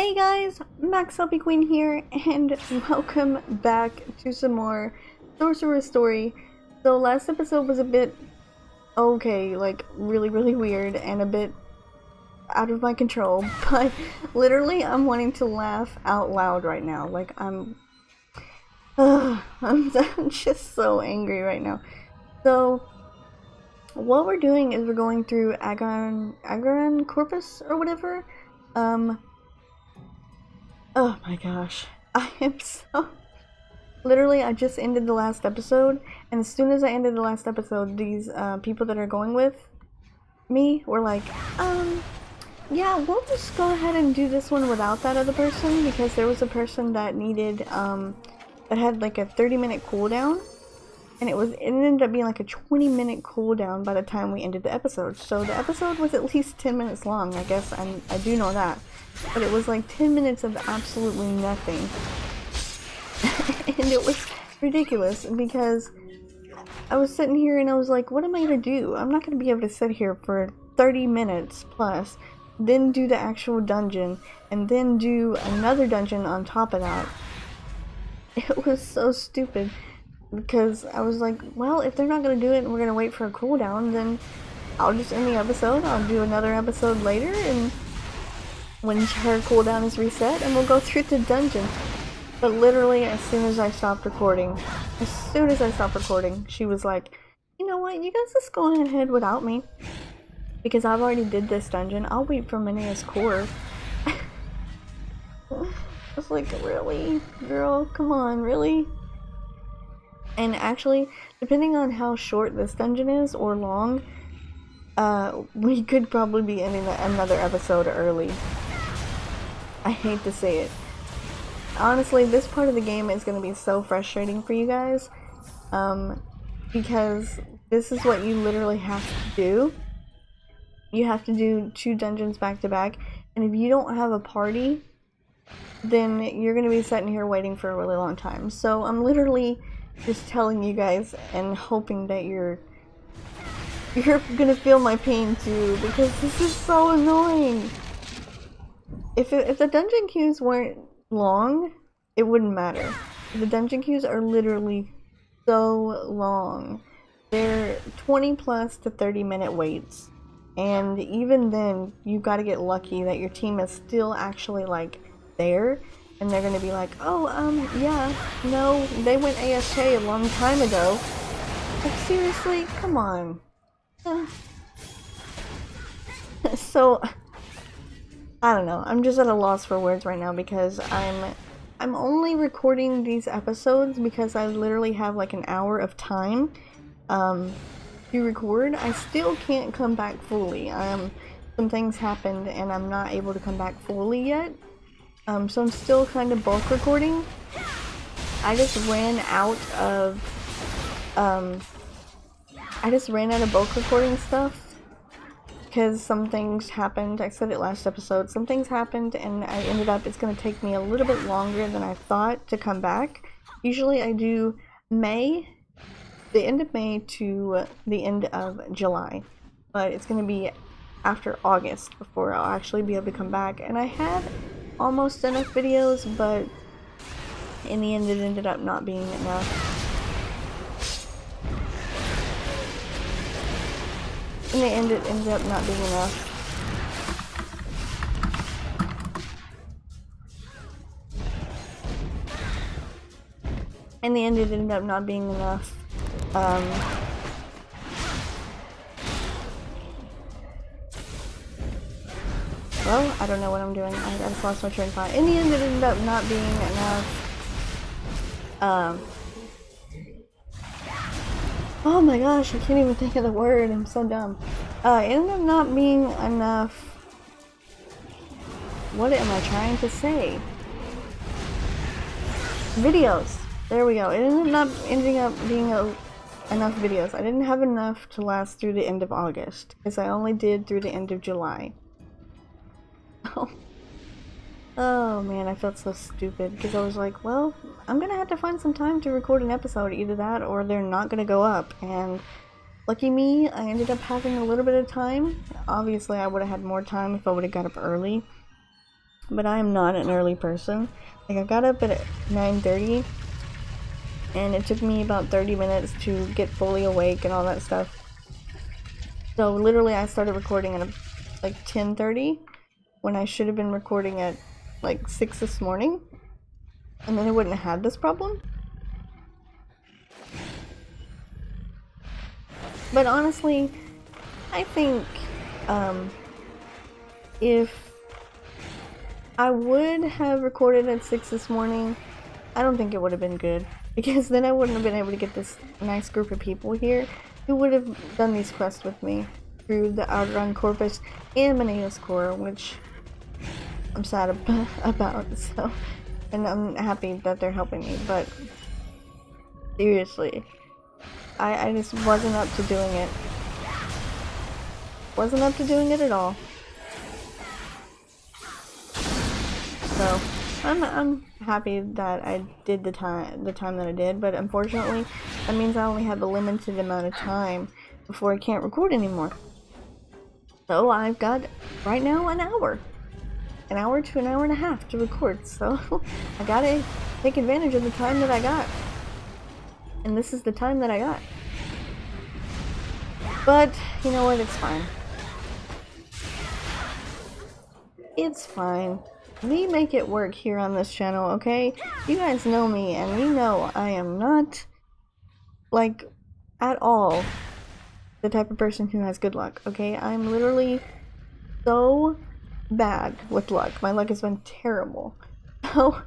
Hey guys, MaxLPQueen here, and welcome back to some more Sorcerer story. So last episode was a bit okay, like really weird and a bit out of my control, but literally I'm wanting to laugh out loud right now. Like I'm just so angry right now. So what we're doing is we're going through Agon Corpus or whatever. Oh my gosh. I am so... Literally, I just ended the last episode, and as soon as I ended the last episode, these people that are going with me were like, yeah, we'll just go ahead and do this one without that other person, because there was a person that needed, that had like a 30-minute cooldown, and it ended up being like a 20-minute cooldown by the time we ended the episode. So the episode was at least 10 minutes long, I guess, I do know that. But it was like 10 minutes of absolutely nothing. And it was ridiculous because I was sitting here and I was like, what am I going to do? I'm not going to be able to sit here for 30 minutes plus, then do the actual dungeon, and then do another dungeon on top of that. It was so stupid because I was like, well, if they're not going to do it and we're going to wait for a cooldown, then I'll just end the episode. I'll do another episode later, and when her cooldown is reset, and we'll go through the dungeon. But literally, as soon as I stopped recording, she was like, you know what, you guys just go ahead without me, because I've already did this dungeon. I'll wait for Manayas Core. I was like, really? Girl, come on, really? And actually, depending on how short this dungeon is, or long, we could probably be ending another episode early. I hate to say it. Honestly, this part of the game is going to be so frustrating for you guys, because this is what you literally have to do. You have to do 2 dungeons back to back, and if you don't have a party, then you're going to be sitting here waiting for a really long time. So I'm literally just telling you guys and hoping that you're going to feel my pain too, because this is so annoying. If the dungeon queues weren't long, it wouldn't matter. The dungeon queues are literally so long. They're 20 plus to 30-minute waits. And even then, you've got to get lucky that your team is still actually, like, there. And they're going to be like, oh, yeah, no, they went AFK a long time ago. Like, seriously? Come on. So... I don't know, I'm just at a loss for words right now because I'm only recording these episodes because I literally have like an hour of time to record. I still can't come back fully. Some things happened and I'm not able to come back fully yet. So I'm still kind of bulk recording. I just ran out of bulk recording stuff. Because some things happened. I said it last episode. Some things happened and I ended up, it's going to take me a little bit longer than I thought to come back. Usually I do the end of May to the end of July. But it's going to be after August before I'll actually be able to come back. And I had almost enough videos, but in the end it ended up not being enough. In the end, it ended up not being enough. In the end, it ended up not being enough. Well, I don't know what I'm doing. I just lost my train of thought. In the end, it ended up not being enough. Oh my gosh, I can't even think of the word. I'm so dumb. It ended up not being enough. What am I trying to say? Videos. There we go. It ended up being enough videos. I didn't have enough to last through the end of August, because I only did through the end of July. Oh man, I felt so stupid because I was like, well, I'm gonna have to find some time to record an episode, either that or they're not gonna go up. And lucky me, I ended up having a little bit of time. Obviously I would have had more time if I would have got up early. but I am not an early person. Like, I got up at 9:30, and it took me about 30 minutes to get fully awake and all that stuff. So literally I started recording at like 10:30 when I should have been recording at like 6 this morning, and then I wouldn't have had this problem. But honestly, I think if I would have recorded at 6 this morning, I don't think it would have been good, because then I wouldn't have been able to get this nice group of people here who would have done these quests with me through the Outrun Corpus and Manayas Core, which I'm sad about, so, and I'm happy that they're helping me, but seriously, I just wasn't up to doing it. Wasn't up to doing it at all. So I'm happy that I did the time that I did, but unfortunately that means I only have a limited amount of time before I can't record anymore. So I've got right now an hour to an hour and a half to record, so I gotta take advantage of the time that I got. And this is the time that I got. But you know what, it's fine. It's fine. We make it work here on this channel, okay? You guys know me, and you know I am not, like, at all the type of person who has good luck, okay? I'm literally so bad with luck. My luck has been terrible. So,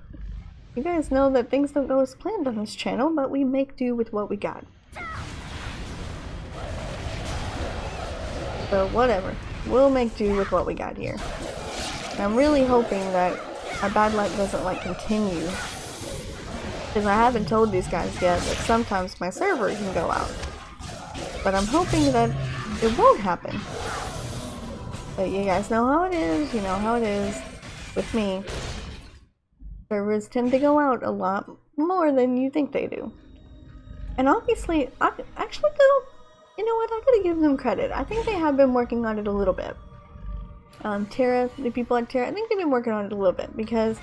you guys know that things don't go as planned on this channel, but we make do with what we got. So, whatever. We'll make do with what we got here. I'm really hoping that our bad luck doesn't, like, continue, because I haven't told these guys yet that sometimes my server can go out, but I'm hoping that it won't happen. But you guys know how it is, you know how it is with me. Servers tend to go out a lot more than you think they do. And obviously, actually though, you know what, I gotta give them credit. I think they have been working on it a little bit. TERA, the people at TERA, I think they've been working on it a little bit, because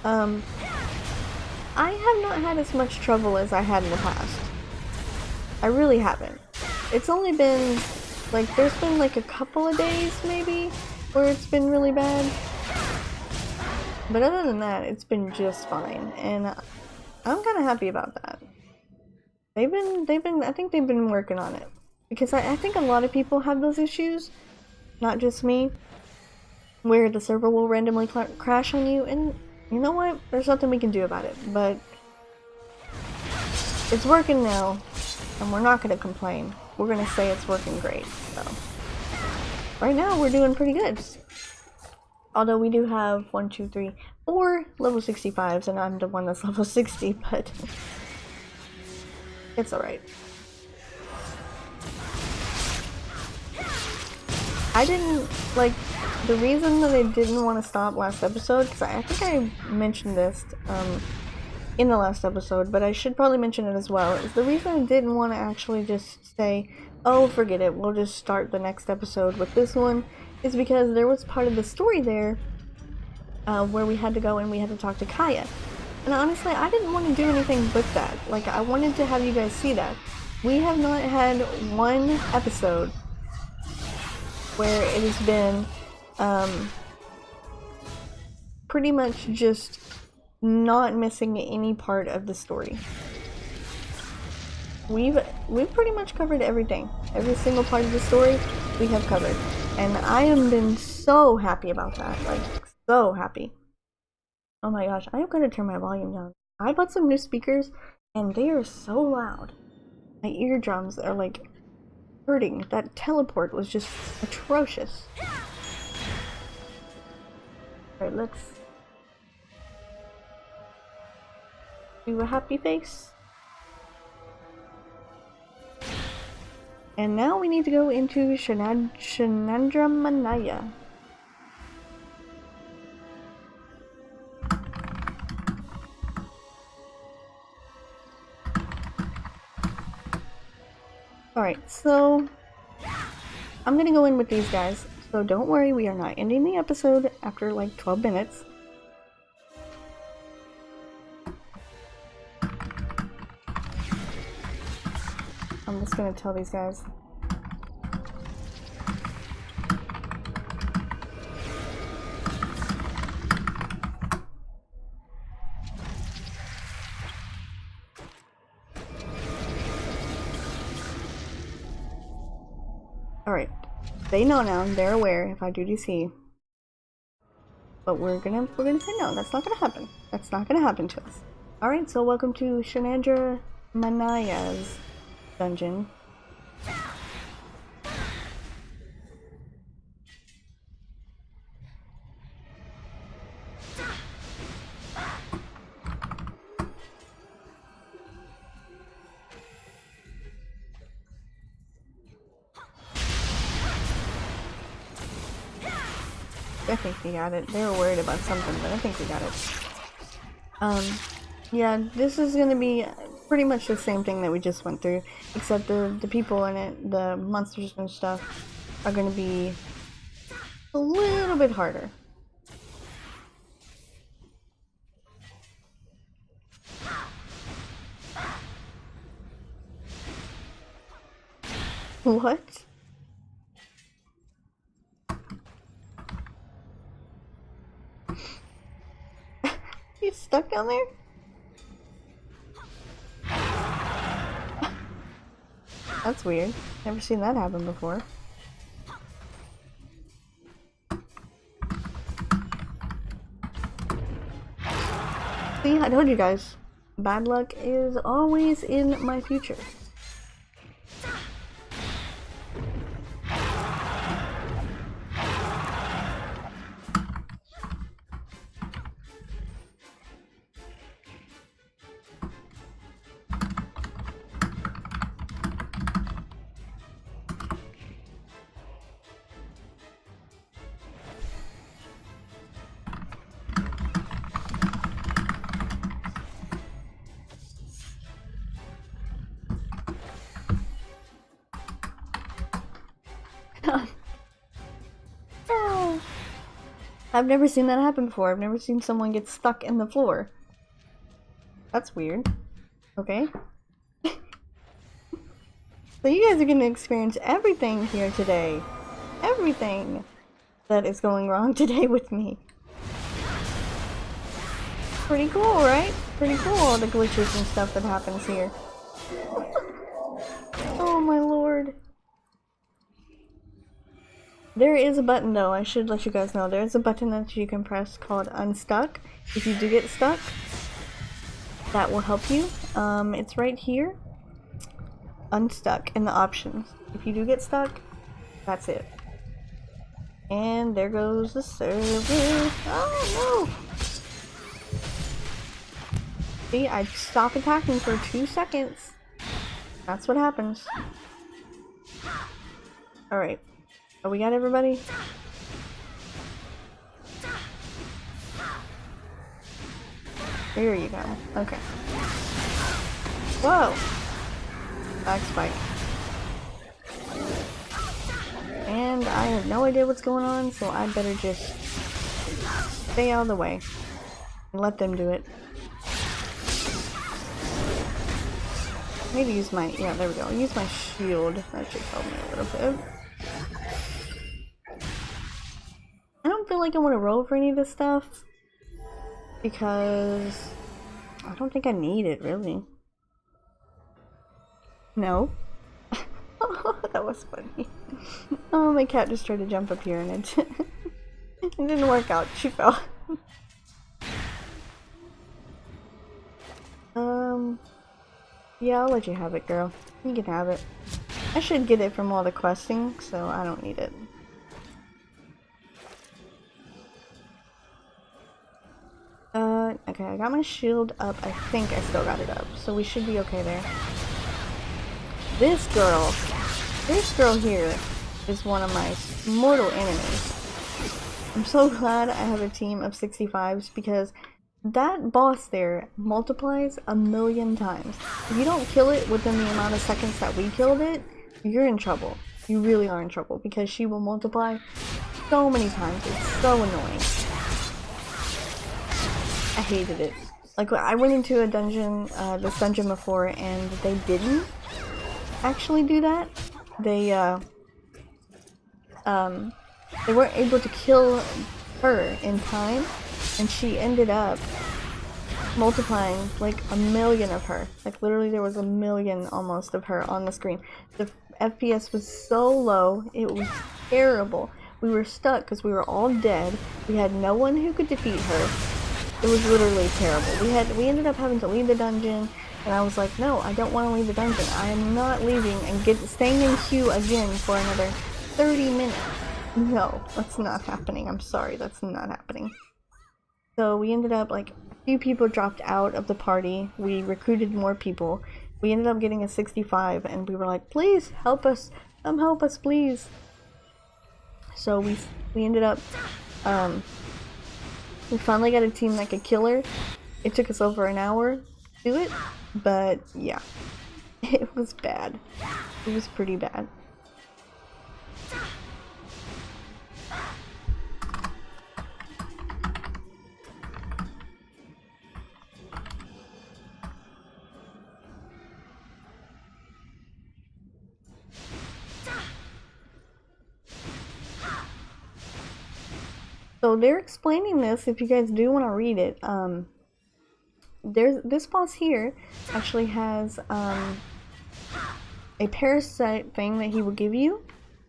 I have not had as much trouble as I had in the past. I really haven't. It's only been, like, there's been like a couple of days maybe where it's been really bad, but other than that, it's been just fine, and I'm kind of happy about that. I think they've been working on it, because I think a lot of people have those issues, not just me, where the server will randomly crash on you, and you know what? There's nothing we can do about it, but it's working now, and we're not going to complain. We're going to say it's working great, so. Right now, we're doing pretty good. Although we do have 1, 2, 3, 4 level 65s, and I'm the one that's level 60, but it's alright. I didn't, like, the reason that I didn't want to stop last episode, because I think I mentioned this in the last episode, but I should probably mention it as well, is the reason I didn't want to actually just say, oh, forget it, we'll just start the next episode with this one, is because there was part of the story there where we had to go and we had to talk to Kaya. And honestly, I didn't want to do anything but that. Like, I wanted to have you guys see that. We have not had one episode where it has been pretty much just not missing any part of the story. We've pretty much covered everything. Every single part of the story we have covered. And I have been so happy about that. Like, so happy. Oh my gosh, I am gonna turn my volume down. I bought some new speakers and they are so loud. My eardrums are like hurting. That teleport was just atrocious. Alright, let's do a happy face. And now we need to go into Shenandra Manaya. Alright, so I'm gonna go in with these guys, so don't worry, we are not ending the episode after like 12 minutes. I'm just gonna tell these guys. Alright. They know now, they're aware if I do DC. But we're gonna say no, that's not gonna happen. That's not gonna happen to us. Alright, so welcome to Shenandra Manayas dungeon. I think we got it. They were worried about something, but I think we got it. Yeah, this is gonna be pretty much the same thing that we just went through, except the people in it, the monsters and stuff, are gonna be a little bit harder. What? He's stuck down there? That's weird. Never seen that happen before. See, I told you guys, bad luck is always in my future. I've never seen that happen before. I've never seen someone get stuck in the floor. That's weird. Okay. So you guys are going to experience everything here today. Everything that is going wrong today with me. Pretty cool, right? Pretty cool, all the glitches and stuff that happens here. Oh my lord. There is a button though, I should let you guys know. There is a button that you can press called Unstuck. If you do get stuck, that will help you. It's right here. Unstuck in the options. If you do get stuck, that's it. And there goes the server. Oh no! See, I stop attacking for 2 seconds. That's what happens. Alright. Oh, we got everybody? Here you go. Okay. Whoa! Back spike. And I have no idea what's going on, so I better just stay out of the way and let them do it. Maybe use my, yeah, there we go. Use my shield. That should help me a little bit. I don't feel like I want to roll for any of this stuff because I don't think I need it, really. No. That was funny. Oh, my cat just tried to jump up here and it didn't work out. She fell. Yeah, I'll let you have it, girl. You can have it. I should get it from all the questing, so I don't need it. Okay, I got my shield up. I think I still got it up, so we should be okay there. This girl here is one of my mortal enemies. I'm so glad I have a team of 65s because that boss there multiplies 1,000,000 times. If you don't kill it within the amount of seconds that we killed it, you're in trouble. You really are in trouble because she will multiply so many times. It's so annoying. I hated it. Like, I went into a dungeon, this dungeon before, and they didn't. actually do that. They weren't able to kill her in time, and she ended up multiplying like 1,000,000 of her. Like literally there was 1,000,000 almost of her on the screen. The FPS was so low, it was terrible. We were stuck because we were all dead. We had no one who could defeat her. It was literally terrible. We ended up having to leave the dungeon, and I was like, no, I don't want to leave the dungeon. I am not leaving and staying in queue again for another 30 minutes. No, that's not happening. I'm sorry, that's not happening. So we ended up, like, a few people dropped out of the party. We recruited more people. We ended up getting a 65, and we were like, please, help us. Come help us, please. So we ended up, we finally got a team that could kill her. It took us over an hour to do it, but yeah, it was bad. It was pretty bad. So they're explaining this, if you guys do want to read it. This boss here actually has a parasite thing that he will give you,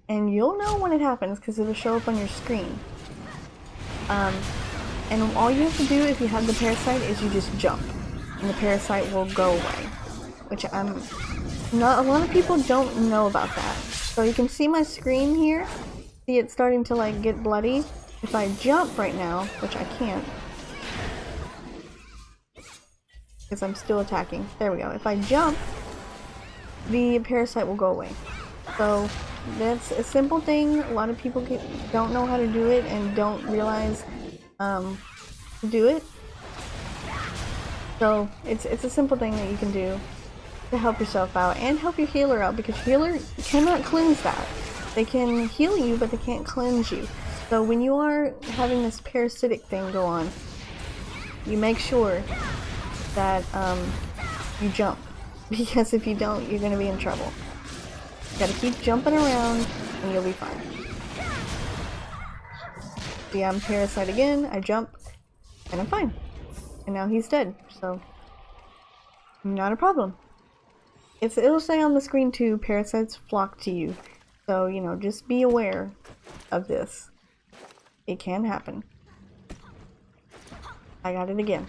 and you'll know when it happens because it'll show up on your screen. And all you have to do if you have the parasite is you just jump, and the parasite will go away. Which not a lot of people don't know about that. So you can see my screen here. See it starting to like get bloody. If I jump right now, which I can't, because I'm still attacking. There we go. If I jump, the parasite will go away. So that's a simple thing. A lot of people don't know how to do it and don't realize to do it. So it's a simple thing that you can do to help yourself out and help your healer out, because healer cannot cleanse that. They can heal you, but they can't cleanse you. So when you are having this parasitic thing go on, you make sure that you jump, because if you don't, you're going to be in trouble. You gotta keep jumping around and you'll be fine. See, I'm parasite again, I jump, and I'm fine. And now he's dead, so not a problem. It'll say on the screen too, parasites flock to you. So, you know, just be aware of this. It can happen. I got it again.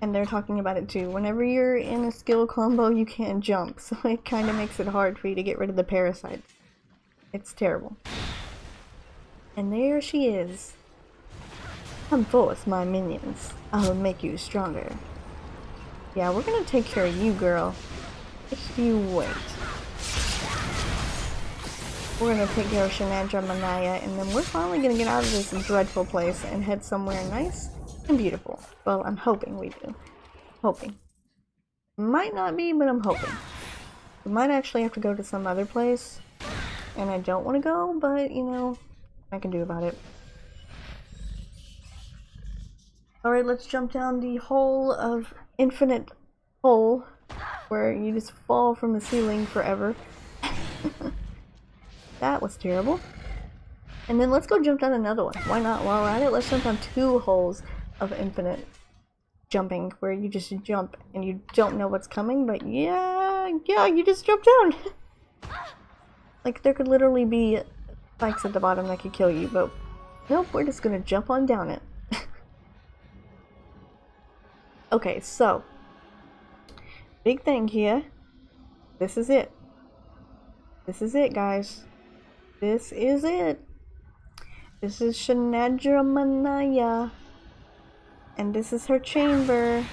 And they're talking about it too. Whenever you're in a skill combo, you can't jump. So it kind of makes it hard for you to get rid of the parasite. It's terrible. And there she is. Come forth, my minions. I will make you stronger. Yeah, we're gonna take care of you, girl. Just you wait. We're gonna take care of Shanadra Manaya, and then we're finally gonna get out of this dreadful place and head somewhere nice and beautiful. Well, I'm hoping we do. Hoping. Might not be, but I'm hoping. We might actually have to go to some other place, and I don't want to go, but, you know, I can do about it. Alright, let's jump down the hole of infinite hole, where you just fall from the ceiling forever. That was terrible. And then let's go jump down another one. Why not? While we're at it, let's jump down 2 holes of infinite jumping, where you just jump and you don't know what's coming, but yeah, you just jump down. Like, there could literally be spikes at the bottom that could kill you, but nope, we're just gonna jump on down it. Okay, so big thing here. This is it. This is it, guys. This is it. This is Shanadra Manaya. And this is her chamber.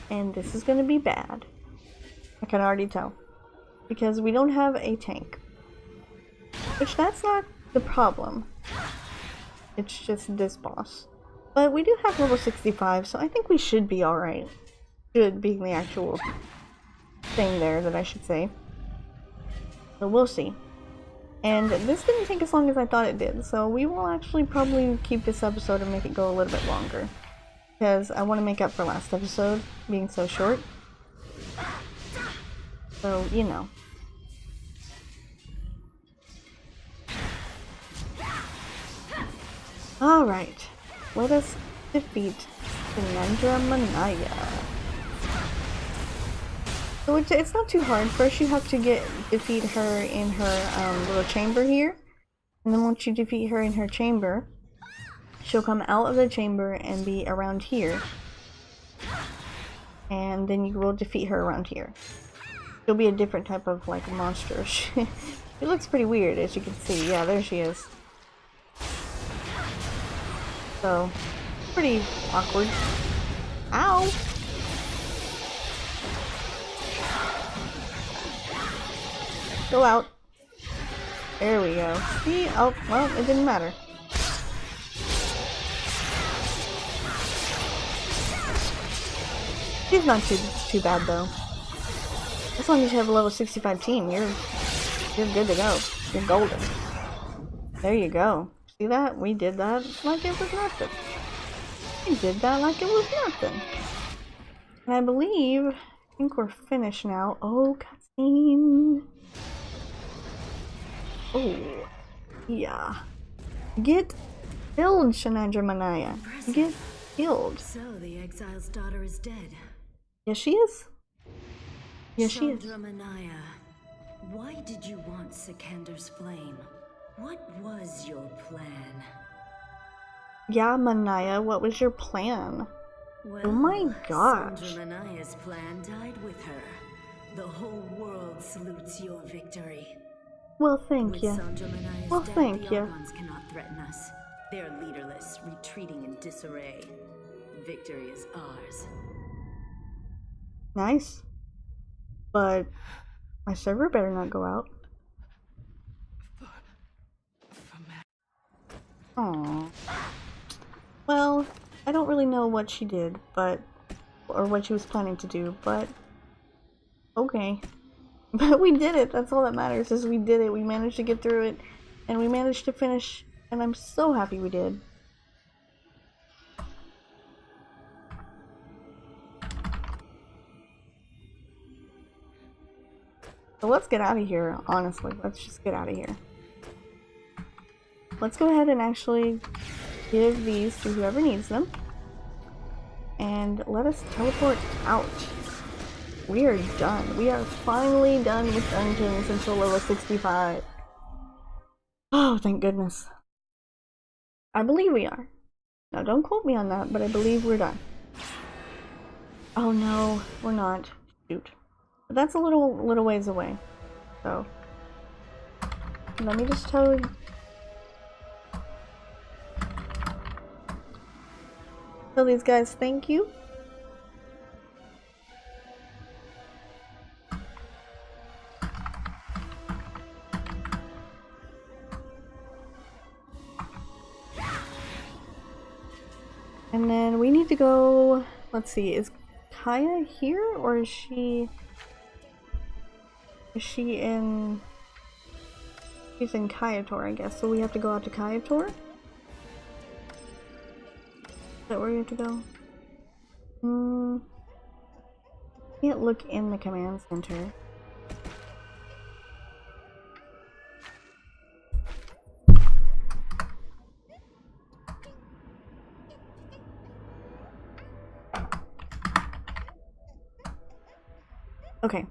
And this is gonna be bad. I can already tell. Because we don't have a tank. Which, that's not the problem. It's just this boss. But we do have level 65, so I think we should be alright. Should being the actual thing there that I should say. So we'll see. And this didn't take as long as I thought it did, so we will actually probably keep this episode and make it go a little bit longer. Because I want to make up for last episode being so short. So, you know. Alright, let us defeat Manaya. So it's not too hard. First you have to defeat her in her little chamber here. And then once you defeat her in her chamber, she'll come out of the chamber and be around here. And then you will defeat her around here. She'll be a different type of like monster. She looks pretty weird, as you can see. Yeah, there she is. So, pretty awkward. Ow! Go out. There we go. See? Oh, well, it didn't matter. She's not too bad though. As long as you have a level 65 team, you're good to go. You're golden. There you go. See that? We did that like it was nothing. We did that like it was nothing. And I think we're finished now. Oh, cutscene. Oh, yeah. Get killed, Manaya. Get killed. So the exile's daughter is dead. Yes, she is. Yes, she is. Manaya, why did you want Sikander's flame? What was your plan? Yeah, Manaya, what was your plan? Well, oh my gosh. Manaya's plan died with her. The whole world salutes your victory. Well, thank you. Well, thank you. The cannot threaten us. They're leaderless, retreating in disarray. Victory is ours. Nice. But my server better not go out. Aww. Well, I don't really know what she did, or what she was planning to do, but okay. But we did it. That's all that matters, is we did it. We managed to get through it, and we managed to finish, and I'm so happy we did. So let's get out of here, honestly. Let's just get out of here. Let's go ahead and actually give these to whoever needs them. And let us teleport out. We are done. We are finally done with dungeons until level 65. Oh, thank goodness. I believe we are. Now, don't quote me on that, but I believe we're done. Oh no, we're not. Shoot. But that's a little ways away. So, let me just tell these guys thank you. And then we need to go, let's see, is Kaya here, or is she in, she's in Kayator, I guess, so we have to go out to Kayator? Is that where you have to go? Can't look in the command center. Okay.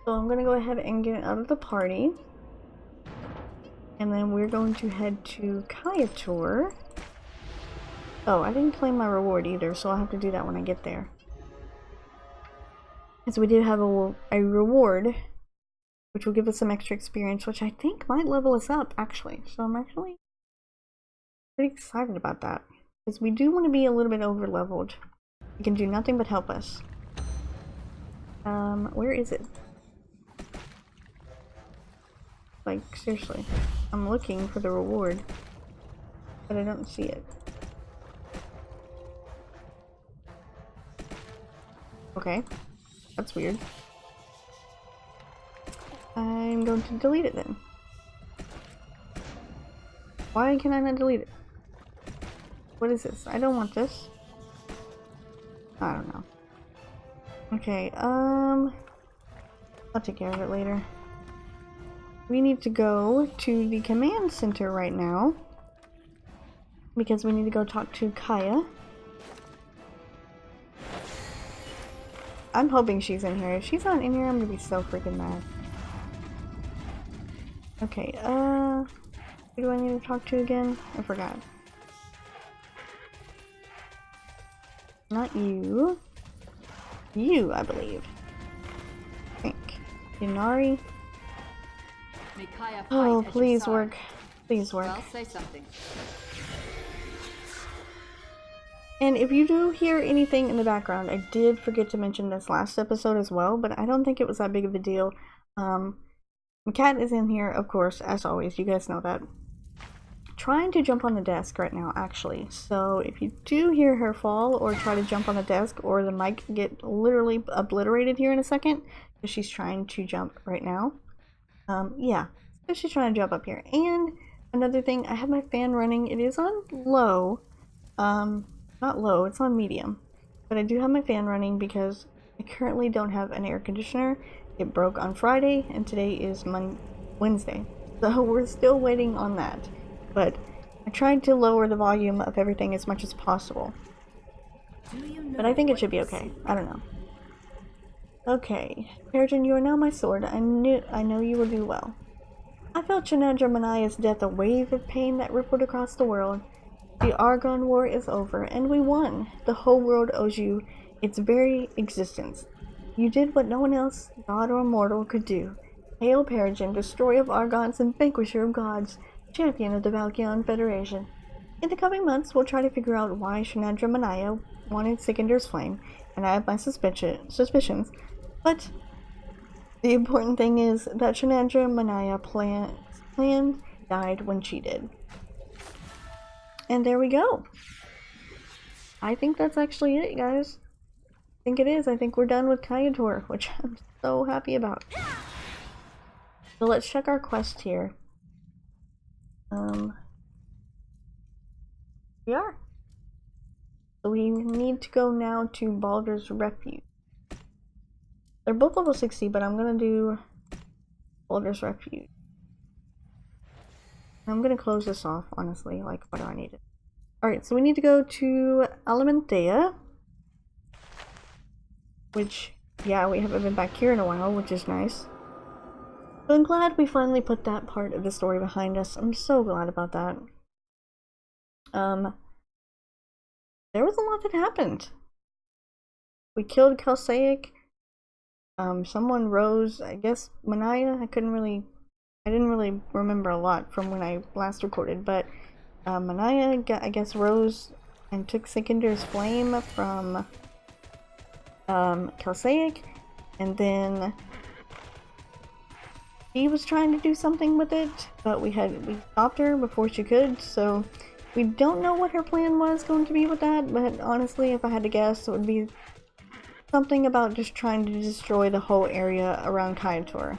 So I'm gonna go ahead and get out of the party. And then we're going to head to Kayator. Oh, I didn't claim my reward either, so I'll have to do that when I get there. Because we did have a reward, which will give us some extra experience, which I think might level us up, actually. So I'm actually pretty excited about that. Because we do want to be a little bit over leveled. It can do nothing but help us. Where is it? Like, seriously. I'm looking for the reward, but I don't see it. Okay. That's weird. I'm going to delete it then. Why can I not delete it? What is this? I don't want this. I don't know. Okay, I'll take care of it later. We need to go to the command center right now because we need to go talk to Kaya. I'm hoping she's in here. If she's not in here, I'm gonna be so freaking mad. Okay, who do I need to talk to again? I forgot. Not you. You, I believe. I think. Inari. Oh, please work. Please work. Well, say something. And if you do hear anything in the background, I did forget to mention this last episode as well, but I don't think it was that big of a deal. My cat is in here, of course, as always. You guys know that. Trying to jump on the desk right now, actually. So if you do hear her fall or try to jump on the desk or the mic get literally obliterated here in a second, because she's trying to jump right now. Yeah, so she's trying to jump up here. And another thing, I have my fan running. It is on low. Not low, it's on medium. But I do have my fan running because I currently don't have an air conditioner. It broke on Friday, and today is Wednesday. So we're still waiting on that. But I tried to lower the volume of everything as much as possible. But I think it should be okay. I don't know. Okay. Peregrine, you are now my sword. I know you will do well. I felt Shenandra Manaya's death a wave of pain that rippled across the world. The Argon War is over, and we won. The whole world owes you its very existence. You did what no one else, god or mortal, could do. Hail Peregrine, destroyer of Argons and vanquisher of gods, champion of the Valkion Federation. In the coming months, we'll try to figure out why Shenandra Manaya wanted Sikander's flame, and I have my suspicions. But the important thing is that Shenandra Manaya plan died when she did. And there we go. I think that's actually it, guys. I think it is. I think we're done with Kayator, which I'm so happy about. So let's check our quest here. We are. So we need to go now to Baldur's Refuge. They're both level 60, but I'm gonna do Baldur's Refuge. I'm gonna close this off, honestly. Like, what do I need? Alright, so we need to go to Elementea. Which, yeah, we haven't been back here in a while, which is nice. So I'm glad we finally put that part of the story behind us. I'm so glad about that. There was a lot that happened. We killed Kelsaic. Someone rose, I guess, Manaya. I didn't really remember a lot from when I last recorded, but Manaya, I guess, rose and took Sikander's flame from Kelsaic, and then she was trying to do something with it, but we stopped her before she could, so we don't know what her plan was going to be with that, but honestly, if I had to guess, it would be something about just trying to destroy the whole area around Kayator.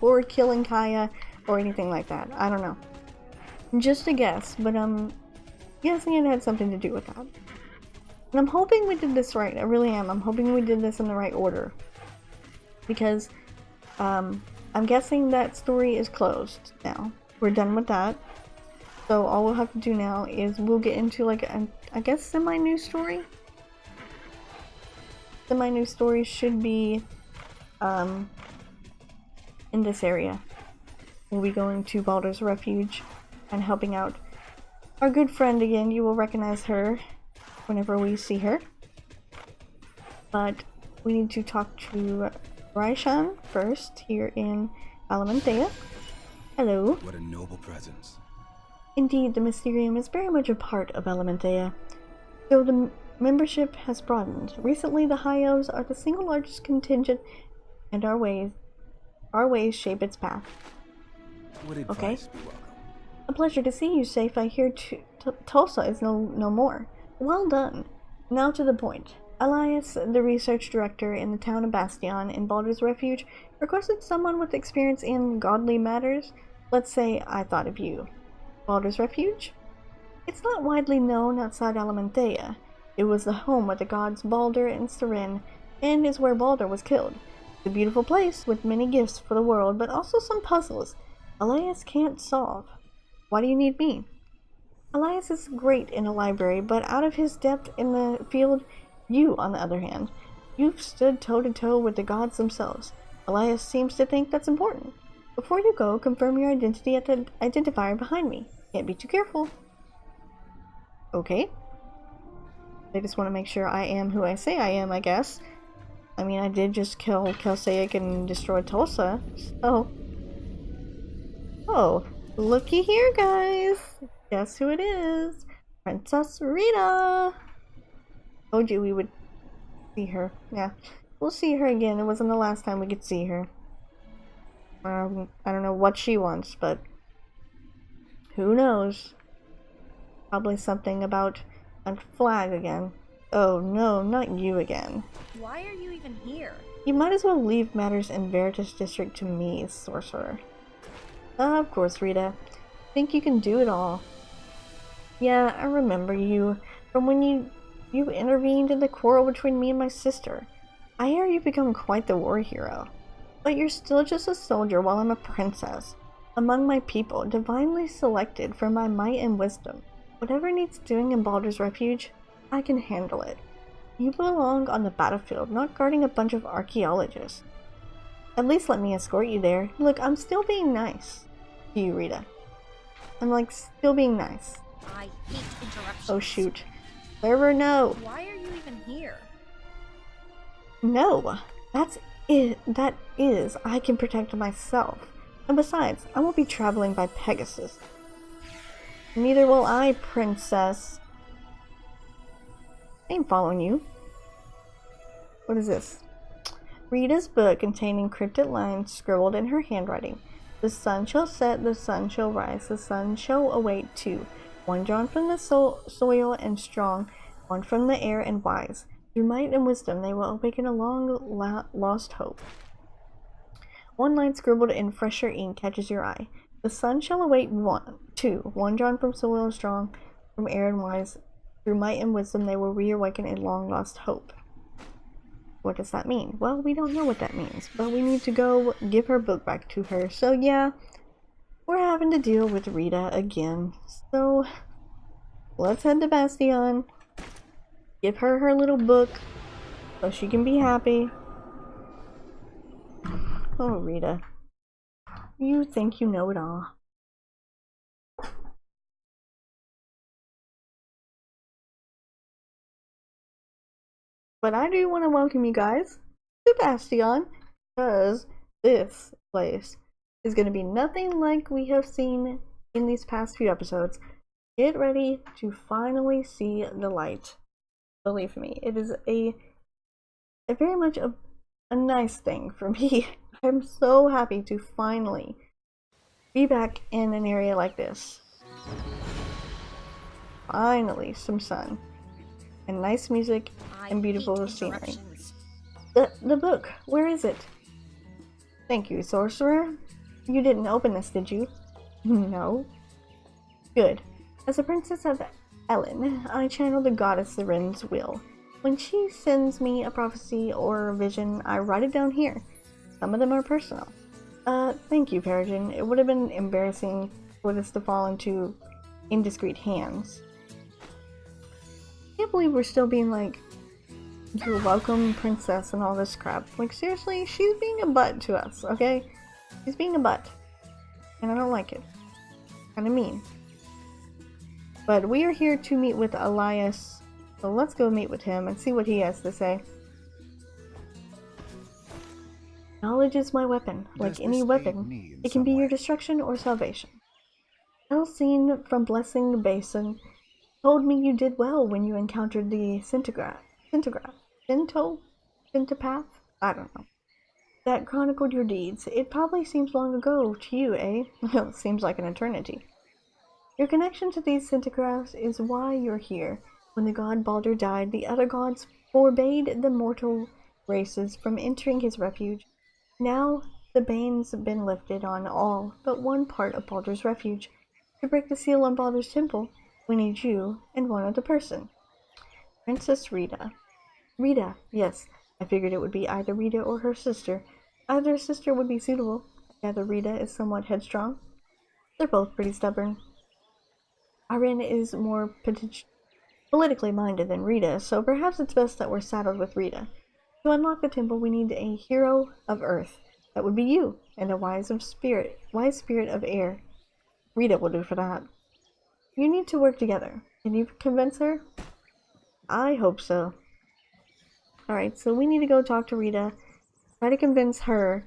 Or killing Kaya, or anything like that. I don't know. Just a guess, but I'm guessing it had something to do with that. And I'm hoping we did this right. I really am. I'm hoping we did this in the right order. Because, I'm guessing that story is closed now. We're done with that. So all we'll have to do now is we'll get into like a, I guess, semi-new story? Semi-new story should be, in this area. We'll be going to Baldur's Refuge and helping out our good friend again. You will recognize her whenever we see her. But we need to talk to Raishan first here in Elementea. Hello. What a noble presence. Indeed, the Mysterium is very much a part of Elementea. Though the membership has broadened. Recently, the High Elves are the single largest contingent, and our ways shape its path. Would advice Okay. be welcome? A pleasure to see you safe. I hear Tulsa is no more. Well done. Now to the point. Elias, the research director in the town of Bastion in Baldur's Refuge, requested someone with experience in godly matters. Let's say I thought of you. Baldur's Refuge? It's not widely known outside Elementhea. It was the home of the gods Baldur and Sirin, and is where Baldur was killed. It's a beautiful place with many gifts for the world, but also some puzzles Elias can't solve. Why do you need me? Elias is great in a library, but out of his depth in the field, you, on the other hand, you've stood toe-to-toe with the gods themselves. Elias seems to think that's important. Before you go, confirm your identity at the identifier behind me. Can't be too careful. Okay. I just want to make sure I am who I say I am, I guess. I mean, I did just kill Kelsaic and destroy Tulsa, so... Oh, looky here, guys! Guess who it is? Princess Rita! Told you we would see her. Yeah, we'll see her again. It wasn't the last time we could see her. I don't know what she wants, but who knows? Probably something about a flag again. Oh no, not you again. Why are you even here? You might as well leave matters in Veritas District to me, Sorcerer. Of course, Rita. Think you can do it all. Yeah, I remember you from when you intervened in the quarrel between me and my sister. I hear you've become quite the war hero. But you're still just a soldier while I'm a princess. Among my people, divinely selected for my might and wisdom. Whatever needs doing in Baldur's Refuge, I can handle it. You belong on the battlefield, not guarding a bunch of archaeologists. At least let me escort you there. Look, I'm still being nice to you, Rita. I'm like, still being nice. I hate interruptions. Oh shoot. Server, no! Why are you even here? No! That's it. That is, I can protect myself. And besides, I won't be traveling by Pegasus. Neither will I, princess. I ain't following you. What is this? Rita's book containing cryptic lines scribbled in her handwriting. The sun shall set, the sun shall rise, the sun shall await two. One drawn from the soil and strong, one from the air and wise. Through might and wisdom they will awaken a long lost hope. One line scribbled in fresher ink catches your eye. The sun shall await two. One drawn from soil and strong, from air and wise. Through might and wisdom they will reawaken a long lost hope. What does that mean? Well, we don't know what that means, but we need to go give her book back to her. So yeah, we're having to deal with Rita again. So let's head to Bastion. Give her her little book so she can be happy. Oh, Rita. You think you know it all. But I do want to welcome you guys to Bastion, because this place is going to be nothing like we have seen in these past few episodes. Get ready to finally see the light. Believe me, it is a very much a nice thing for me. I'm so happy to finally be back in an area like this. Finally, some sun. And nice music and beautiful scenery. The book, where is it? Thank you, Sorcerer. You didn't open this, did you? No. Good. As a princess of Ellen, I channel the goddess Sirin's will. When she sends me a prophecy or a vision, I write it down here. Some of them are personal. Thank you, Peregrine. It would have been embarrassing for this to fall into indiscreet hands. I can't believe we're still being like, you're welcome, princess, and all this crap. Like, seriously, she's being a butt to us, okay? She's being a butt. And I don't like it. Kinda mean. But we are here to meet with Elias, so let's go meet with him and see what he has to say. Knowledge is my weapon. Like any weapon, it can be your destruction or salvation. Elsine from Blessing Basin told me you did well when you encountered the Centipath? I don't know. That chronicled your deeds. It probably seems long ago to you, eh? Well, it seems like an eternity. Your connection to these centigraphs is why you're here. When the god Baldur died, the other gods forbade the mortal races from entering his refuge. Now the bane's been lifted on all but one part of Baldur's refuge. To break the seal on Baldur's temple, we need you and one other person. Princess Rita. Rita, yes. I figured it would be either Rita or her sister. Either sister would be suitable. I gather Rita is somewhat headstrong. They're both pretty stubborn. Irene is more politically minded than Rita, so perhaps it's best that we're saddled with Rita. To unlock the temple, we need a hero of earth. That would be you, and a wise spirit of air. Rita will do for that. You need to work together. Can you convince her? I hope so. Alright, so we need to go talk to Rita, try to convince her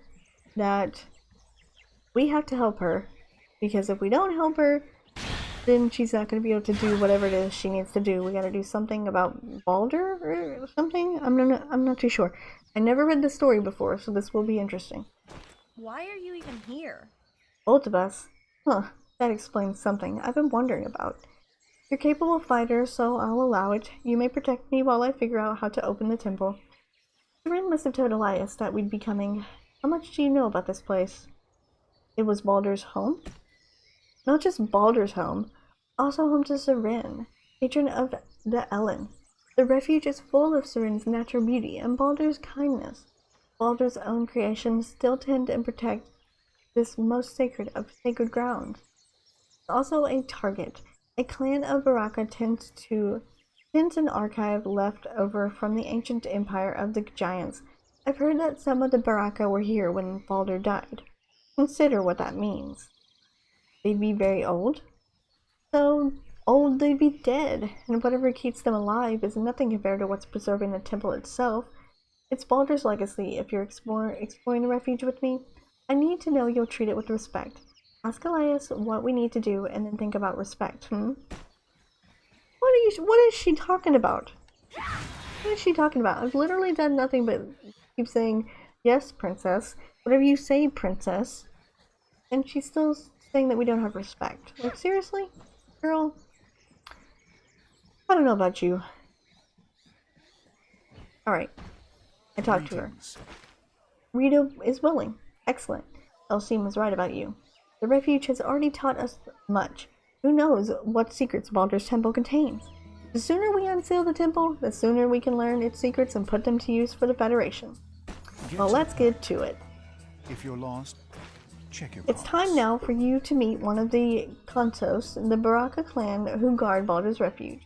that we have to help her, because if we don't help her, then she's not going to be able to do whatever it is she needs to do. We got to do something about Baldur or something? I'm not too sure. I never read the story before, so this will be interesting. Why are you even here? Both of us? Huh, that explains something I've been wondering about. You're a capable fighter, so I'll allow it. You may protect me while I figure out how to open the temple. Corinne must have told Elias that we'd be coming. How much do you know about this place? It was Baldur's home? Not just Baldur's home, also home to Seren, patron of the Ellen. The refuge is full of Seren's natural beauty and Baldur's kindness. Baldur's own creations still tend and protect this most sacred of sacred ground. It's also a target. A clan of Baraka tends an archive left over from the ancient empire of the giants. I've heard that some of the Baraka were here when Baldur died. Consider what that means. They'd be very old. So old they'd be dead, and whatever keeps them alive is nothing compared to what's preserving the temple itself. It's Baldur's legacy. If you're exploring the refuge with me, I need to know you'll treat it with respect. Ask Elias what we need to do, and then think about respect, What is she talking about? What is she talking about? I've literally done nothing but keep saying, yes, princess. Whatever you say, princess. And she's still saying that we don't have respect. Like, seriously? Girl? I don't know about you. Alright. I talked to her. Rita is willing. Excellent. Elsine was right about you. The refuge has already taught us much. Who knows what secrets Baldur's temple contains? The sooner we unseal the temple, the sooner we can learn its secrets and put them to use for the Federation. Well, let's get to it. If you're lost, check your It's time now for you to meet one of the Kontos, the Baraka clan who guard Baldur's refuge.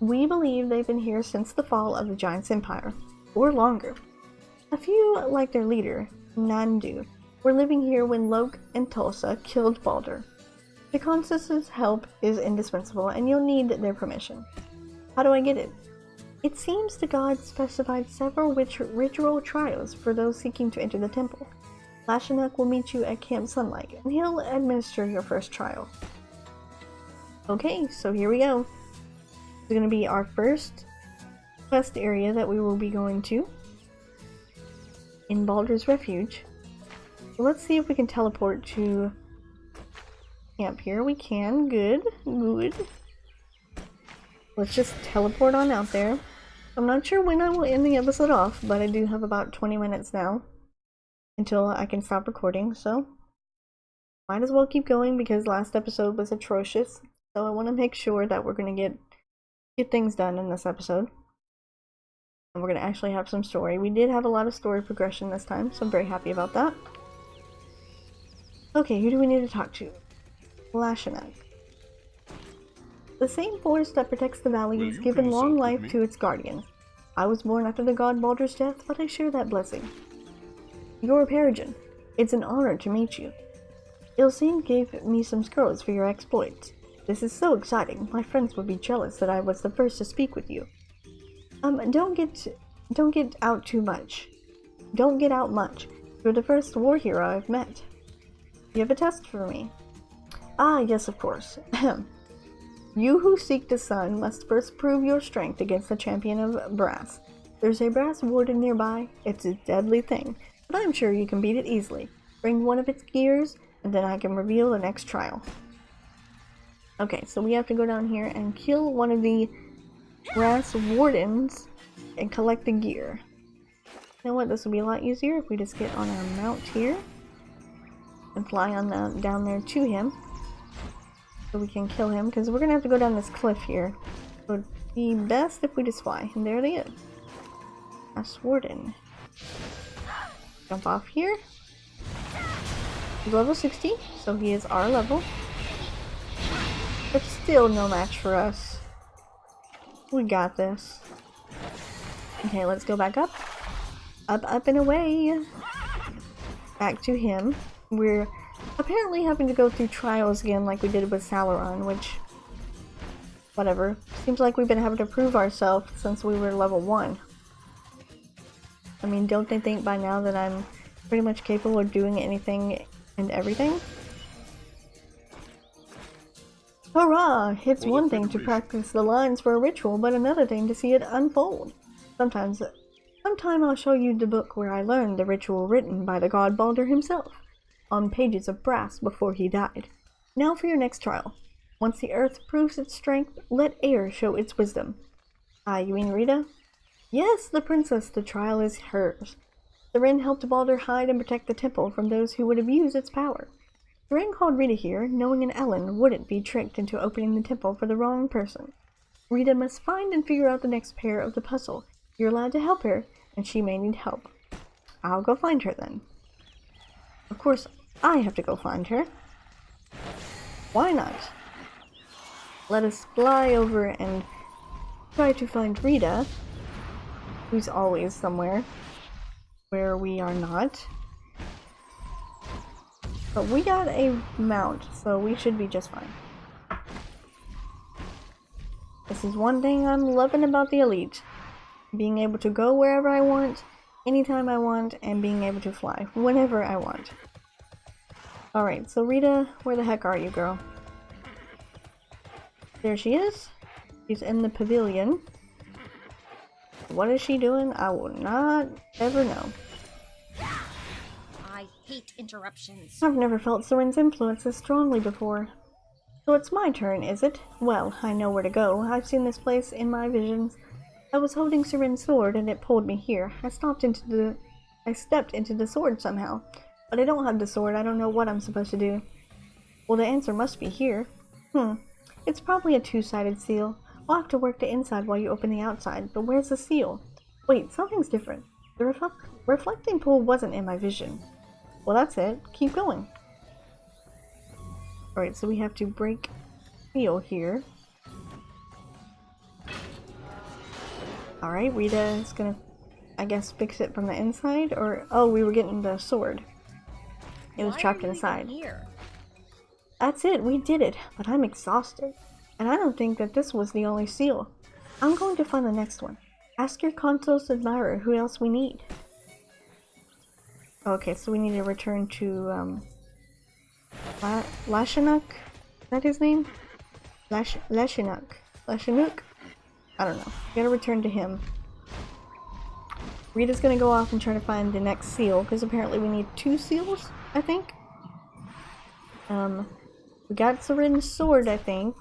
We believe they've been here since the fall of the Giants' Empire, or longer. A few, like their leader, Nandu, were living here when Lok and Tulsa killed Baldur. The Kontos' help is indispensable, and you'll need their permission. How do I get it? It seems the gods specified several ritual trials for those seeking to enter the temple. Lashanuk will meet you at Camp Sunlight, and he'll administer your first trial. Okay, so here we go. It's going to be our first quest area that we will be going to in Baldur's Refuge. So let's see if we can teleport to camp here. We can. Good. Good. Let's just teleport on out there. I'm not sure when I will end the episode off, but I do have about 20 minutes now until I can stop recording, so might as well keep going because last episode was atrocious. So I want to make sure that we're going to get things done in this episode. And we're going to actually have some story. We did have a lot of story progression this time, so I'm very happy about that. Okay, who do we need to talk to? Lashanuk. The same force that protects the valley has given long life to its guardian. I was born after the god Baldur's death, but I share that blessing. You're a Peregrine. It's an honor to meet you. Elsine gave me some scrolls for your exploits. This is so exciting. My friends would be jealous that I was the first to speak with you. Don't get out too much. Don't get out much. You're the first war hero I've met. You have a test for me. Ah, yes, of course. You who seek the sun must first prove your strength against the champion of brass. There's a brass warden nearby. It's a deadly thing, but I'm sure you can beat it easily. Bring one of its gears, and then I can reveal the next trial. Okay, so we have to go down here and kill one of the brass wardens and collect the gear. You know what? This would be a lot easier if we just get on our mount here and fly on down there to him, so we can kill him. Because we're gonna have to go down this cliff here. So it'd be best if we just fly. And there they is. Brass warden. Jump off here. He's level 60, so he is our level. But still no match for us. We got this. Okay, let's go back up. Up, up, and away. Back to him. We're apparently having to go through trials again like we did with Sauron, which... whatever. Seems like we've been having to prove ourselves since we were level 1. I mean, don't they think by now that I'm pretty much capable of doing anything and everything? Hurrah! It's one thing to practice the lines for a ritual, but another thing to see it unfold. Sometime I'll show you the book where I learned the ritual written by the god Baldur himself, on pages of brass before he died. Now for your next trial. Once the earth proves its strength, let air show its wisdom. Ah, you mean Rita? Yes, the princess, the trial is hers. Seren helped Baldur hide and protect the temple from those who would abuse its power. Seren called Rita here, knowing an Ellen wouldn't be tricked into opening the temple for the wrong person. Rita must find and figure out the next pair of the puzzle. You're allowed to help her, and she may need help. I'll go find her then. Of course, I have to go find her. Why not? Let us fly over and try to find Rita, who's always somewhere where we are not. But we got a mount, so we should be just fine. This is one thing I'm loving about the Elite. Being able to go wherever I want, anytime I want, and being able to fly whenever I want. Alright, so Rita, where the heck are you, girl? There she is. She's in the pavilion. What is she doing? I will not ever know. I hate interruptions. I've never felt Seren's influence as strongly before. So it's my turn, is it? Well, I know where to go. I've seen this place in my visions. I was holding Seren's sword and it pulled me here. I stepped into the sword somehow. But I don't have the sword. I don't know what I'm supposed to do. Well, the answer must be here. It's probably a two-sided seal. I'll have to work the inside while you open the outside. But where's the seal? Wait, something's different. The reflecting pool wasn't in my vision. Well, that's it. Keep going. Alright, so we have to break seal here. Alright, Rita is gonna, I guess, fix it from the inside, or... oh, we were getting the sword. It was trapped inside. Here? That's it, we did it, but I'm exhausted. And I don't think that this was the only seal. I'm going to find the next one. Ask your Consul's admirer who else we need. Okay, so we need to return to, Lashinuk? Is that his name? Lashinuk. Lashinuk? I don't know. We gotta return to him. Rita's gonna go off and try to find the next seal, because apparently we need 2 seals, I think. We got Seren's sword, I think,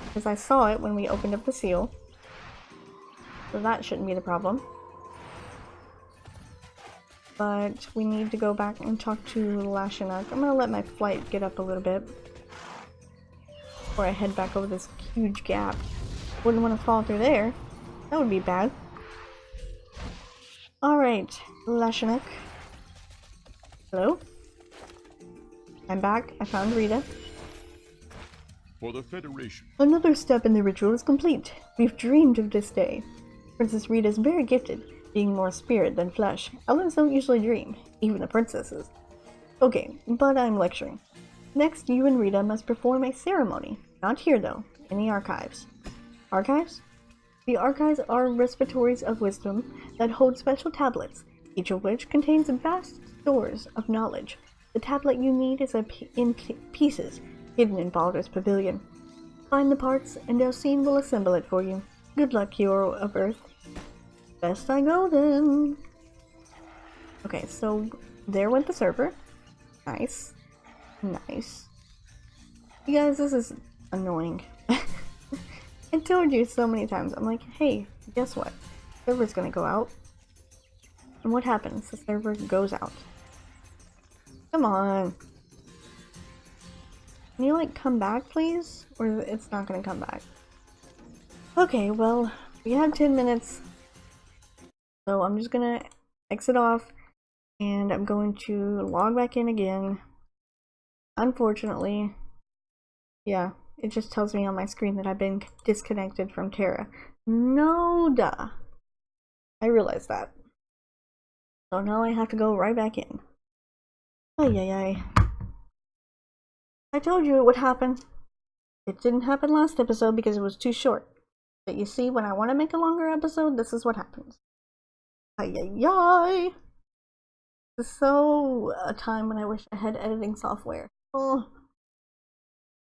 because I saw it when we opened up the seal. So that shouldn't be the problem. But we need to go back and talk to Lashinuk. I'm gonna let my flight get up a little bit before I head back over this huge gap. Wouldn't want to fall through there. That would be bad. Alright, Lashinuk. Hello? I'm back. I found Rita. For the Federation. Another step in the ritual is complete. We've dreamed of this day. Princess Rita is very gifted, being more spirit than flesh. Elens don't usually dream, even the princesses. Okay, but I'm lecturing. Next, you and Rita must perform a ceremony. Not here, though. In the archives. Archives? The archives are repositories of wisdom that hold special tablets, each of which contains vast stores of knowledge. The tablet you need is in pieces, hidden in Baldur's pavilion. Find the parts, and Elsine will assemble it for you. Good luck, hero of Earth. Best I go, then. Okay, so there went the server. Nice. Nice. You guys, this is annoying. I told you so many times. I'm like, hey, guess what? The server's gonna go out. And what happens? The server goes out. Come on. Can you like come back, please? Or it's not gonna come back. Okay, well, we have 10 minutes. So I'm just gonna exit off and I'm going to log back in again. Unfortunately, yeah, it just tells me on my screen that I've been disconnected from TERA. No duh. I realized that. So now I have to go right back in. Ay ay ay. I told you it would happen. It didn't happen last episode because it was too short. But you see, when I want to make a longer episode, this is what happens. Ay ay ay. This is so a time when I wish I had editing software. Oh.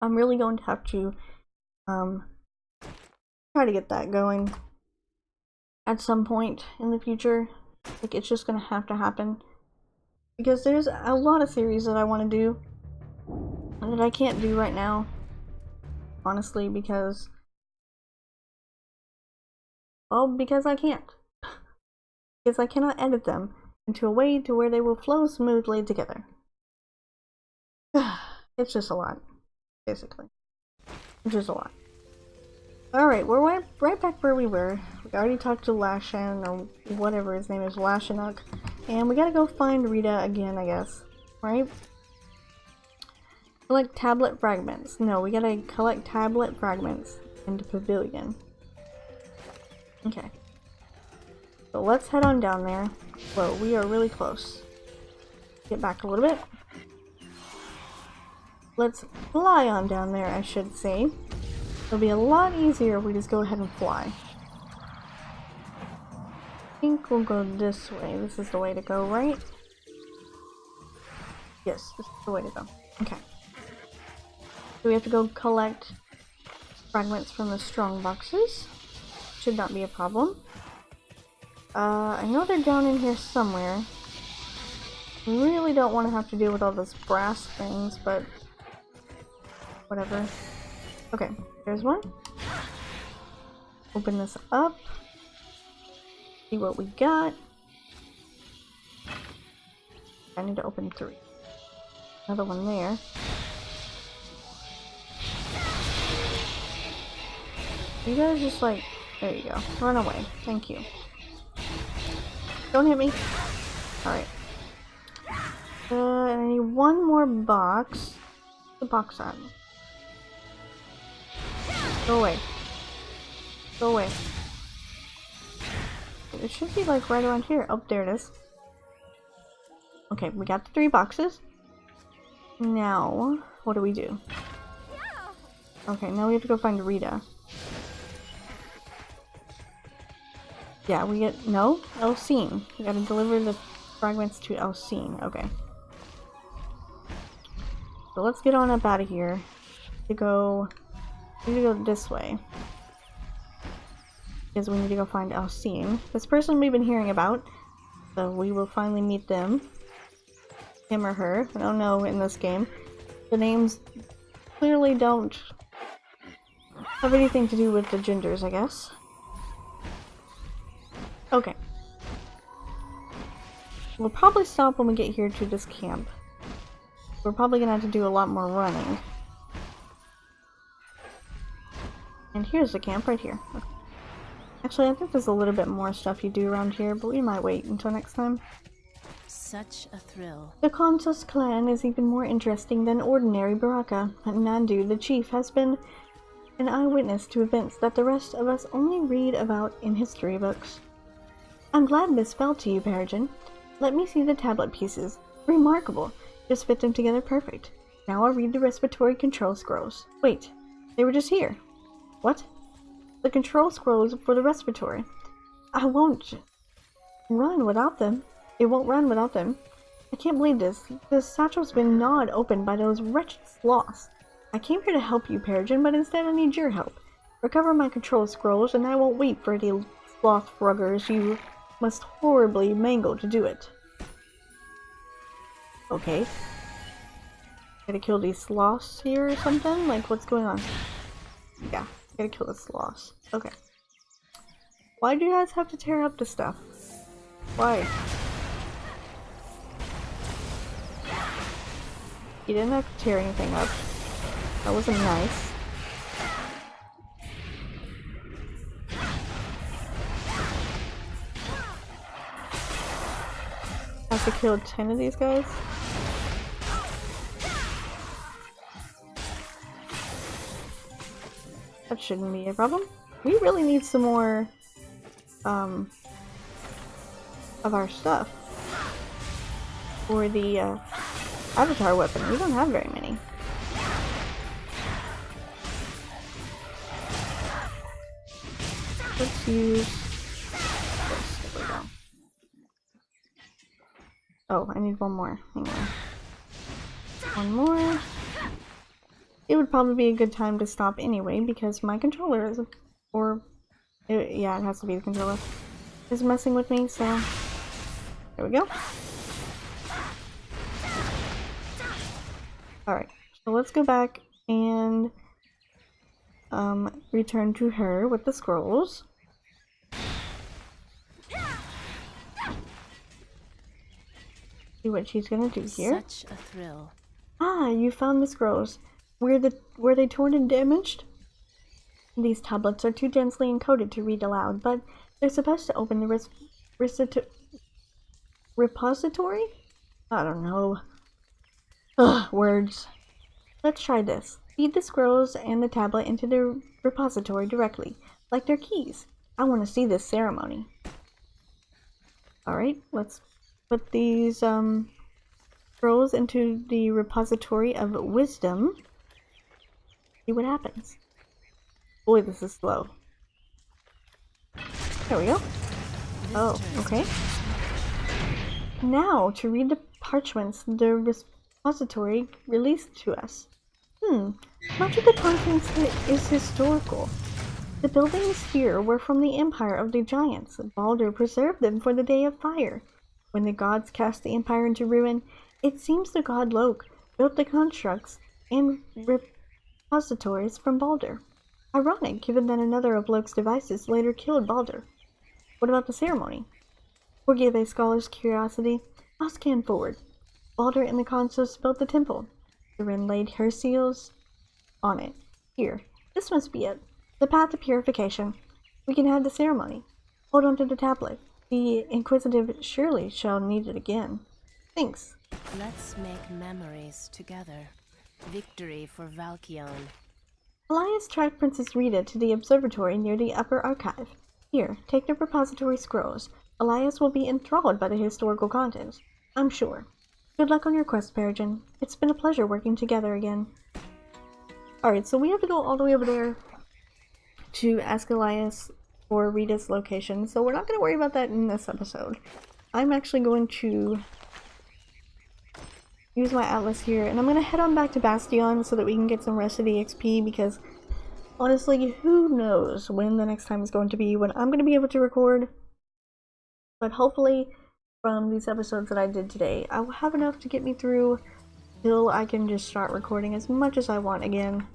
I'm really going to have to try to get that going at some point in the future. Like, it's just gonna have to happen. Because there's a lot of series that I want to do that I can't do right now. Honestly, because... well, because I can't. Because I cannot edit them into a way to where they will flow smoothly together. It's just a lot. Basically. Which is a lot. Alright, we're right back where we were. We already talked to Lashan, or whatever his name is, Lashanuk. And we gotta go find Rita again, I guess. Right? Collect tablet fragments. No, we gotta collect tablet fragments into Pavilion. Okay. So let's head on down there. Whoa, we are really close. Get back a little bit. Let's fly on down there, I should say. It'll be a lot easier if we just go ahead and fly. I think we'll go this way. This is the way to go, right? Yes, this is the way to go. Okay. So we have to go collect fragments from the strong boxes. Should not be a problem. I know they're down in here somewhere. Really don't want to have to deal with all those brass things, but... whatever. Okay, there's one. Open this up. See what we got. I need to open 3. Another one there. You guys just like... there you go. Run away. Thank you. Don't hit me. Alright. I need one more box. Where's the box at? Go away. Go away. It should be like right around here. Oh, there it is. Okay, we got the 3 boxes. Now, what do we do? Okay, now we have to go find Rita. Yeah, we get... no? Elsine. We gotta deliver the fragments to Elsine. Okay. So let's get on up out of here. We need to go this way. Because we need to go find Elsine. This person we've been hearing about. So we will finally meet them. Him or her. I don't know in this game. The names clearly don't have anything to do with the genders, I guess. Okay. We'll probably stop when we get here to this camp. We're probably gonna have to do a lot more running. And here's the camp right here. Okay. Actually, I think there's a little bit more stuff you do around here, but we might wait until next time. Such a thrill. The Consus clan is even more interesting than ordinary Baraka, and Nandu, the chief, has been an eyewitness to events that the rest of us only read about in history books. I'm glad this fell to you, Peregrine. Let me see the tablet pieces. Remarkable. Just fit them together perfect. Now I'll read the respiratory control scrolls. Wait, they were just here. What? The control scrolls for the respiratory. I won't run without them. It won't run without them. I can't believe this. The satchel's been gnawed open by those wretched sloths. I came here to help you, Peregrine, but instead I need your help. Recover my control scrolls, and I won't weep for the sloth ruggers you must horribly mangle to do it. Okay. Gotta kill these sloths here or something? Like, what's going on? Yeah. Gotta kill the sloths. Okay. Why do you guys have to tear up the stuff? Why? You didn't have to tear anything up. That wasn't nice. Have to kill 10 of these guys? That shouldn't be a problem. We really need some more of our stuff for the avatar weapon. We don't have very many. Let's use this. There we go. Oh, I need one more. Hang on. One more. It would probably be a good time to stop anyway because my controller is, yeah, it has to be the controller, is messing with me, so there we go. Alright, so let's go back and return to her with the scrolls. See what she's gonna do here. Such a thrill. Ah, you found the scrolls. Were they torn and damaged? These tablets are too densely encoded to read aloud, but they're supposed to open the repository? I don't know. Ugh, words. Let's try this. Feed the scrolls and the tablet into the repository directly, like they're keys. I want to see this ceremony. Alright, let's put these scrolls into the repository of wisdom. See what happens. Boy, this is slow. There we go. Oh, okay. Now, to read the parchments the repository released to us. Much of the contents is historical. The buildings here were from the empire of the giants. Baldur preserved them for the day of fire. When the gods cast the empire into ruin, it seems the god Loke built the constructs and repositories from Baldur. Ironic, given that another of Loke's devices later killed Baldur. What about the ceremony? Forgive a scholar's curiosity. I'll scan forward. Baldur and the consuls built the temple. Durin laid her seals on it. Here, this must be it. The path to purification. We can have the ceremony. Hold on to the tablet. The inquisitive surely shall need it again. Thanks. Let's make memories together. Victory for Valkion. Elias tracked Princess Rita to the observatory near the upper archive. Here, take the repository scrolls. Elias will be enthralled by the historical contents, I'm sure. Good luck on your quest, Peregrine. It's been a pleasure working together again. Alright, so we have to go all the way over there to ask Elias for Rita's location, so we're not going to worry about that in this episode. I'm actually going to use my atlas here, and I'm going to head on back to Bastion so that we can get some rest of the XP, because honestly, who knows when the next time is going to be when I'm going to be able to record. But hopefully, from these episodes that I did today, I will have enough to get me through till I can just start recording as much as I want again.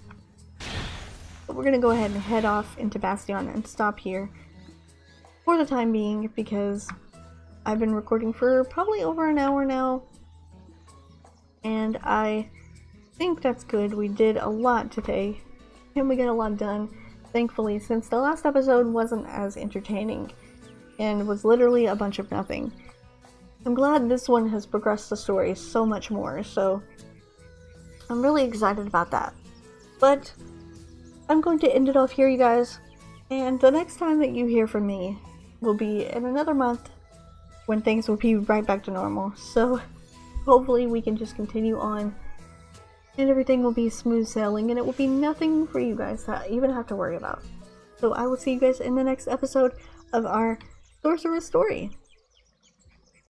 But we're going to go ahead and head off into Bastion and stop here for the time being, because I've been recording for probably over an hour now. And I think that's good. We did a lot today, and we got a lot done, thankfully, since the last episode wasn't as entertaining and was literally a bunch of nothing. I'm glad this one has progressed the story so much more, so I'm really excited about that. But I'm going to end it off here, you guys, and the next time that you hear from me will be in another month when things will be right back to normal. So hopefully we can just continue on and everything will be smooth sailing and it will be nothing for you guys to even have to worry about. So I will see you guys in the next episode of our Sorcerer story.